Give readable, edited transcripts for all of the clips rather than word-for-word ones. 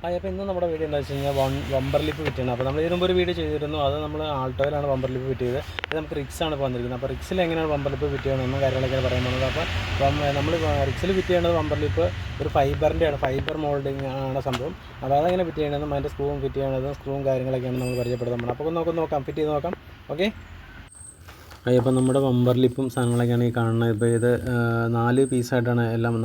അപ്പോൾ ഇന്ന് നമ്മുടെ വീഡിയോ എന്താ വെച്ച് കഴിഞ്ഞാൽ ബമ്പർ ലിപ്പ് ഫിറ്റ് ചെയ്യണം. അപ്പോൾ നമ്മൾ ഇതിന് മുമ്പ് ഒരു വീഡിയോ ചെയ്തിരുന്നു. അത് നമ്മൾ ആൾട്ടോയിലാണ് ബമ്പർ ലിപ്പ് ഫിറ്റ് ചെയ്തത്. ഇത് നമുക്ക് റിക്സാണ് ഇപ്പോൾ വന്നിരിക്കുന്നത്. അപ്പോൾ റിക്സിൽ എങ്ങനെയാണ് ബമ്പർ ലിപ്പ് ഫിറ്റ് ചെയ്യണമെന്നും കാര്യങ്ങളൊക്കെ പറയാൻ പോകുന്നത്. അപ്പോൾ നമ്മൾ റിക്സിൽ ഫിറ്റ് ചെയ്യേണ്ടത് ബമ്പർ ലിപ്പ് ഒരു ഫൈബറിൻ്റെയാണ്, ഫൈബർ മോൾഡിങ് ആണ് സംഭവം. അപ്പോൾ അതെങ്ങനെ ഫിറ്റ് ചെയ്യണമെന്നും അതിൻ്റെ സ്ക്രൂവും ഫിറ്റ് ചെയ്യണതും സ്ക്രൂവും കാര്യങ്ങളൊക്കെയാണ് നമ്മൾ പരിചയപ്പെടുന്നത്. അപ്പോൾ നമുക്ക് നോക്കാം, ഫിറ്റ് ചെയ്ത് നോക്കാം. ഓക്കെ, അപ്പോൾ നമ്മുടെ ബമ്പർ ലിപ്പും സാധനങ്ങളൊക്കെയാണ് ഈ കാണുന്നത്. ഇപ്പോൾ ഇത് 4 പീസായിട്ടാണ് എല്ലാം,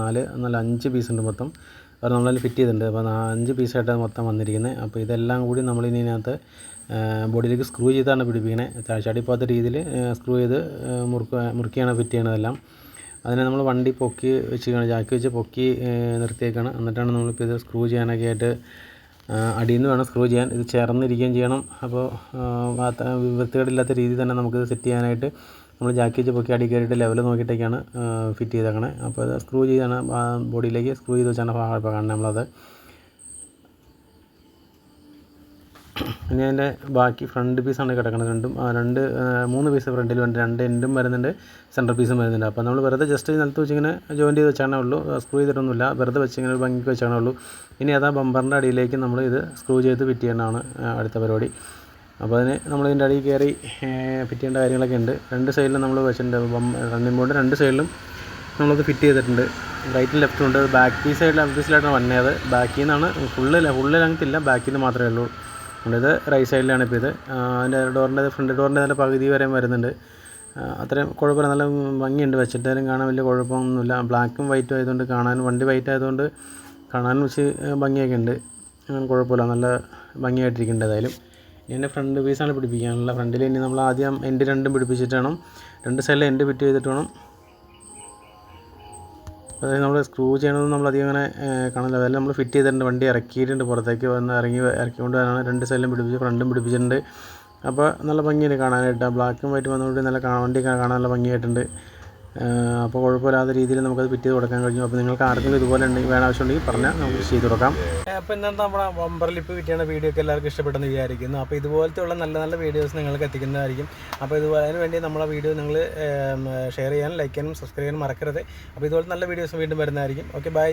5 പീസുണ്ട് മൊത്തം. അപ്പോൾ നമ്മളതിൽ ഫിറ്റ് ചെയ്തിട്ടുണ്ട്. അപ്പോൾ 5 പീസായിട്ടാണ് മൊത്തം വന്നിരിക്കുന്നത്. അപ്പോൾ ഇതെല്ലാം കൂടി നമ്മളിനി ഇതിനകത്ത് ബോഡിയിലേക്ക് സ്ക്രൂ ചെയ്താണ് പിടിപ്പിക്കുന്നത്. ചടിപ്പോത്ത രീതിയിൽ സ്ക്രൂ ചെയ്ത് മുറുക്കിയാണ് ഫിറ്റ് ചെയ്യണതെല്ലാം. അതിനെ നമ്മൾ വണ്ടി പൊക്കി വെച്ചിരിക്കുകയാണ്, ജാക്കി വെച്ച് പൊക്കി നിർത്തിയേക്കാണ്. എന്നിട്ടാണ് നമ്മളിപ്പോൾ ഇത് സ്ക്രൂ ചെയ്യാനൊക്കെ ആയിട്ട് അടിയിൽ നിന്ന് വേണം സ്ക്രൂ ചെയ്യാൻ. ഇത് ചേർന്നിരിക്കുകയും ചെയ്യണം. അപ്പോൾ വൃത്തികേടില്ലാത്ത രീതിയിൽ തന്നെ നമുക്കിത് സെറ്റ് ചെയ്യാനായിട്ട് നമ്മൾ ജാക്കി വെച്ച് പൊക്കി അടി കയറിയിട്ട് ലെവൽ നോക്കിയിട്ടൊക്കെയാണ് ഫിറ്റ് ചെയ്തേക്കണേ. അപ്പോൾ അത് സ്ക്രൂ ചെയ്താണ് ബോഡിയിലേക്ക് സ്ക്രൂ ചെയ്ത് വെച്ചാണ് ഇപ്പോൾ കാണുന്നത് നമ്മളത്. ഇനി അതിൻ്റെ ബാക്കി ഫ്രണ്ട് പീസാണ് കിടക്കുന്നത്. 3 പീസ് ഫ്രണ്ടിൽ വരുന്നുണ്ട്, 2 എൻഡും വരുന്നുണ്ട്, സെൻറ്റർ പീസും വരുന്നുണ്ട്. അപ്പോൾ നമ്മൾ വെറുതെ ജസ്റ്റ് നിലത്ത് വെച്ചിങ്ങനെ ജോയിൻറ്റ് ചെയ്ത് വെച്ചാണേ ഉള്ളൂ, സ്ക്രൂ ചെയ്തിട്ടൊന്നുമില്ല, വെറുതെ വെച്ചിങ്ങനെ ഒരു ഭംഗിക്ക് വെച്ചാണേ ഉള്ളൂ. ഇനി അതാ ബമ്പറിൻ്റെ അടിയിലേക്ക് നമ്മൾ ഇത് സ്ക്രൂ ചെയ്ത് ഫിറ്റ് ചെയ്യേണ്ടതാണ് അടുത്ത പരിപാടി. അപ്പോൾ അതിന് നമ്മൾ ഇതിൻ്റെ അടിയിൽ കയറി ഫിറ്റ് ചെയ്യേണ്ട കാര്യങ്ങളൊക്കെ ഉണ്ട്. 2 സൈഡിലും നമ്മൾ വെച്ചിട്ടുണ്ട്. റണ്ണിംഗ് ബോർഡ് 2 സൈഡിലും നമ്മളത് ഫിറ്റ് ചെയ്തിട്ടുണ്ട്. റൈറ്റും ലെഫ്റ്റും ഉണ്ട്. ബാക്ക് ലെഫ്റ്റ് പീസിലായിട്ടാണ് വന്നത്. ബാക്കിൽ നിന്നാണ് ഫുള്ള് ലെങ്ത്തില്ല, ബാക്കിൽ നിന്ന് മാത്രമേ ഉള്ളൂ. ഇത് റൈറ്റ് സൈഡിലാണ് ഇപ്പോൾ ഇത്. അതിൻ്റെ ഫ്രണ്ട് ഡോറിൻ്റെ നല്ല പകുതി വരെ വരുന്നുണ്ട്. അത്രയും കുഴപ്പമില്ല, നല്ല ഭംഗിയുണ്ട്. വെച്ചിട്ടാലും കാണാൻ വലിയ കുഴപ്പമൊന്നുമില്ല. ബ്ലാക്കും വൈറ്റും ആയതുകൊണ്ട് കാണാൻ, വണ്ടി വൈറ്റ് ആയതുകൊണ്ട് കാണാനും വെച്ച് ഭംഗിയൊക്കെ ഉണ്ട്. കുഴപ്പമില്ല, നല്ല ഭംഗിയായിട്ടിരിക്കുന്നുണ്ട്. ഏതായാലും ഇതിൻ്റെ ഫ്രണ്ട് പീസാണ് പിടിപ്പിക്കാനുള്ള. ഫ്രണ്ടിൽ ഇനി നമ്മൾ ആദ്യം എൻഡ് 2 പിടിപ്പിച്ചിട്ട് വേണം, 2 സൈഡിൽ എൻഡ് ഫിറ്റ് ചെയ്തിട്ട് വേണം. അതായത് നമ്മൾ സ്ക്രൂ ചെയ്യണമെന്ന് നമ്മളധികം അങ്ങനെ കാണില്ല. അതായത് നമ്മൾ ഫിറ്റ് ചെയ്തിട്ടുണ്ട്, വണ്ടി ഇറക്കിയിട്ടുണ്ട്, പുറത്തേക്ക് വന്ന് ഇറക്കിക്കൊണ്ട് വരാനാണ് 2 സൈഡിലും പിടിപ്പിച്ച് ഫ്രണ്ടും പിടിപ്പിച്ചിട്ടുണ്ട്. അപ്പോൾ നല്ല ഭംഗിയുണ്ട് കാണാനായിട്ട്. ബ്ലാക്കും വൈറ്റും വന്നുകൊണ്ട് നല്ല വണ്ടി കാണാൻ നല്ല ഭംഗിയായിട്ടുണ്ട്. അപ്പോൾ കുഴപ്പമില്ലാത്ത രീതിയിൽ നമുക്കത് ഫിറ്റ് ചെയ്ത് കൊടുക്കാൻ കഴിഞ്ഞു. അപ്പോൾ നിങ്ങൾക്ക് ആർക്കെങ്കിലും ഇതുപോലെ ഉണ്ടെങ്കിൽ ആവശ്യമുണ്ടെങ്കിൽ പറഞ്ഞാൽ നമുക്ക് ചെയ്ത് കൊടുക്കാം. അപ്പോൾ ഇന്നത്തെ നമ്മുടെ ബമ്പർ ലിപ്പ് ഫിറ്റ് ചെയ്യുന്ന വീഡിയോ ഒക്കെ എല്ലാവർക്കും ഇഷ്ടപ്പെട്ടെന്ന് വിചാരിക്കുന്നു. അപ്പോൾ ഇതുപോലത്തെ ഉള്ള നല്ല നല്ല വീഡിയോസ് നിങ്ങൾക്ക് എത്തിക്കുന്നതായിരിക്കും. അപ്പോൾ അതിന് വേണ്ടി നമ്മളെ വീഡിയോ നിങ്ങൾ ഷെയർ ചെയ്യാനും ലൈക്ക് ചെയ്യാനും സബ്സ്ക്രൈബ് ചെയ്യാനും മറക്കരുത്. അപ്പോൾ ഇതുപോലത്തെ നല്ല വീഡിയോസ് വീണ്ടും വരുന്നതായിരിക്കും. Okay, by.